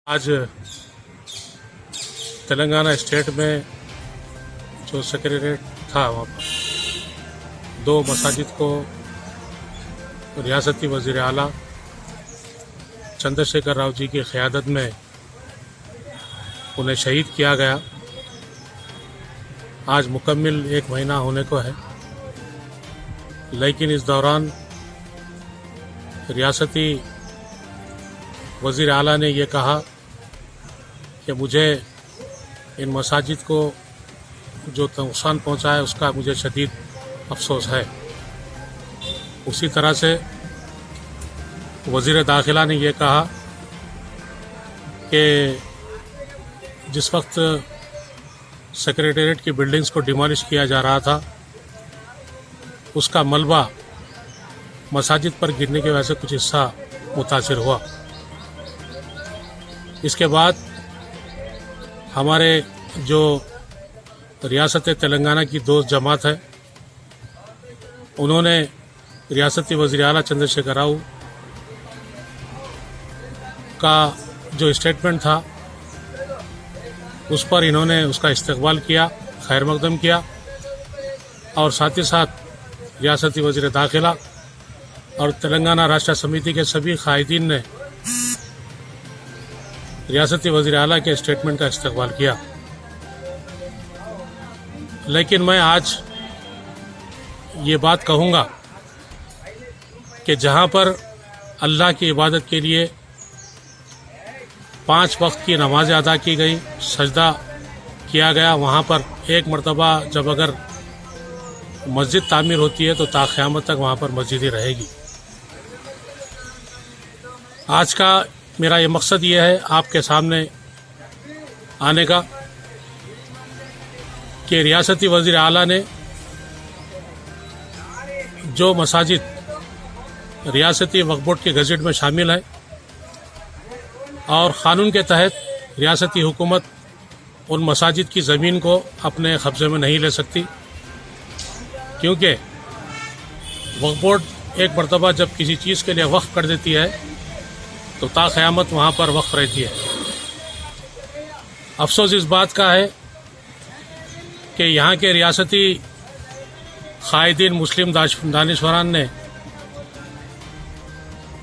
आज तेलंगाना स्टेट में जो सेक्रेटरीट था वहाँ पर 2 मसाजिद को रियासती वज़ीर आला चंद्रशेखर राव जी की क़यादत में उन्हें शहीद किया गया। आज मुकम्मिल 1 महीना होने को है, लेकिन इस दौरान रियासती वज़ीर आला ने ये कहा कि मुझे इन मसाजिद को जो नुकसान पहुंचा है उसका मुझे शदीद अफसोस है। उसी तरह से वज़ीर दाखिला ने ये कहा कि जिस वक्त सेक्रेटेरिएट की बिल्डिंग्स को डिमोलिश किया जा रहा था उसका मलबा मसाजिद पर गिरने की वजह से कुछ हिस्सा मुतासिर हुआ। इसके बाद हमारे जो रियासत तेलंगाना की दोस्त जमात है उन्होंने रियासती वज़ीर आला चंद्रशेखर राव का जो स्टेटमेंट था उस पर इन्होंने उसका इस्तकबाल किया, खैर मकदम किया और साथ ही साथ रियासती वज़ीर दाखिला और तेलंगाना राष्ट्र समिति के सभी कायदीन ने रियासती वज़ीर आला के स्टेटमेंट का इस्तकबाल किया। लेकिन मैं आज ये बात कहूँगा कि जहाँ पर अल्लाह की इबादत के लिए 5 वक्त की नमाज़ें अदा की गई, सजदा किया गया, वहाँ पर एक मरतबा जब अगर मस्जिद तामीर होती है तो ता क़यामत तक वहाँ पर मस्जिद ही रहेगी। आज का मेरा ये मकसद ये है आपके सामने आने का कि रियासती वज़ीर आला ने जो मसाजिद रियासती वक्फ बोर्ड के गज़ट में शामिल है और क़ानून के तहत रियासती हुकूमत उन मसाजिद की ज़मीन को अपने कब्ज़े में नहीं ले सकती, क्योंकि वक्फ बोर्ड एक मरतबा जब किसी चीज़ के लिए वक्फ कर देती है तो ता क़यामत वहाँ पर वक्फ रहती है। अफसोस इस बात का है कि यहाँ के रियासती कायदीन मुस्लिम दानिशवरान ने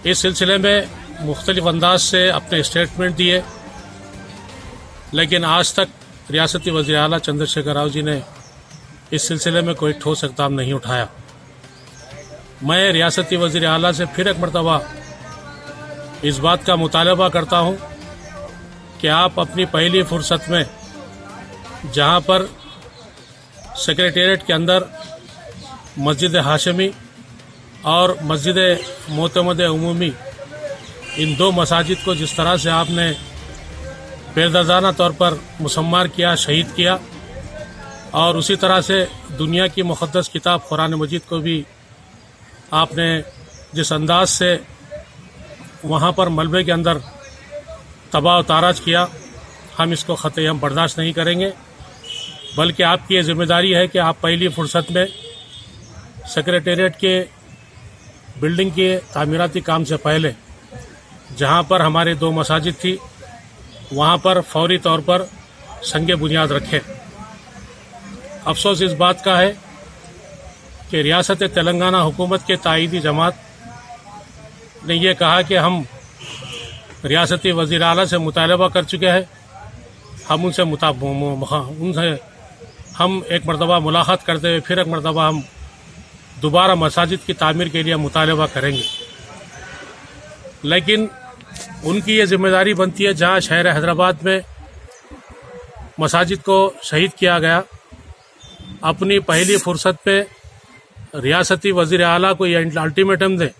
इस सिलसिले में मुख्तलिफ अंदाज से अपने स्टेटमेंट दिए, लेकिन आज तक रियासती वज़ीर आला चंद्रशेखर राव जी ने इस सिलसिले में कोई ठोस इक़दाम नहीं उठाया। मैं रियासती वज़ीर आला से फिर एक मरतबा इस बात का मुतालबा करता हूँ कि आप अपनी पहली फुर्सत में जहाँ पर सेक्रेटेरिएट के अंदर मस्जिद हाशमी और मस्जिद मोतमद उमूमी इन 2 मसाजिद को जिस तरह से आपने बेदर्दाना तौर पर मुसम्मार किया, शहीद किया, और उसी तरह से दुनिया की मुक़द्दस किताब कुरान मजीद को भी आपने जिस अंदाज से वहाँ पर मलबे के अंदर तबाह ताराज किया, हम इसको ख़तई हम बर्दाश्त नहीं करेंगे। बल्कि आपकी ये ज़िम्मेदारी है कि आप पहली फुर्सत में सेक्रेटेरिएट के बिल्डिंग के तामीराती काम से पहले जहाँ पर हमारे 2 मसाजिद थी वहाँ पर फौरी तौर पर संगे बुनियाद रखें। अफसोस इस बात का है कि रियासत तेलंगाना हुकूमत के ताईदी जमात ने यह कहा कि हम रियासती वज़ीर आला से मुतालबा कर चुके हैं, हम उनसे हम एक मरतबा मुलाकात करते हुए फिर एक मरतबा हम दोबारा मसाजिद की तामीर के लिए मुतालबा करेंगे। लेकिन उनकी ये ज़िम्मेदारी बनती है जहाँ शहर हैदराबाद में मसाजिद को शहीद किया गया, अपनी पहली फुर्सत पे रियासती वज़ीर आला को ये अल्टीमेटम दें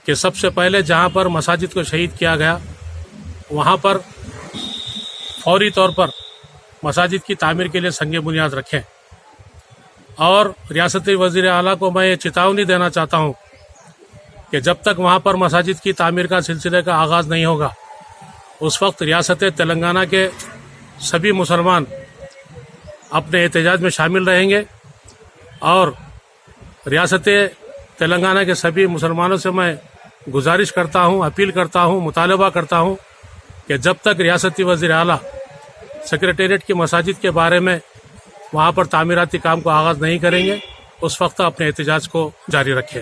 कि सबसे पहले जहाँ पर मसाजिद को शहीद किया गया वहाँ पर फौरी तौर पर मसाजिद की तामीर के लिए संगे बुनियाद रखें। और रियासती वज़ीर आला को मैं ये चेतावनी देना चाहता हूँ कि जब तक वहाँ पर मसाजिद की तामीर का सिलसिले का आगाज़ नहीं होगा उस वक्त रियासत तेलंगाना के सभी मुसलमान अपने एहतजाज में शामिल रहेंगे। और रियासत तेलंगाना के सभी मुसलमानों से मैं गुजारिश करता हूँ, अपील करता हूँ, मुतालबा करता हूँ کہ جب تک ریاستی وزیر اعلیٰ سیکریٹریٹ کی مساجد کے بارے میں وہاں پر تعمیراتی کام کو آغاز نہیں کریں گے اس وقت اپنے احتجاج کو جاری رکھیں۔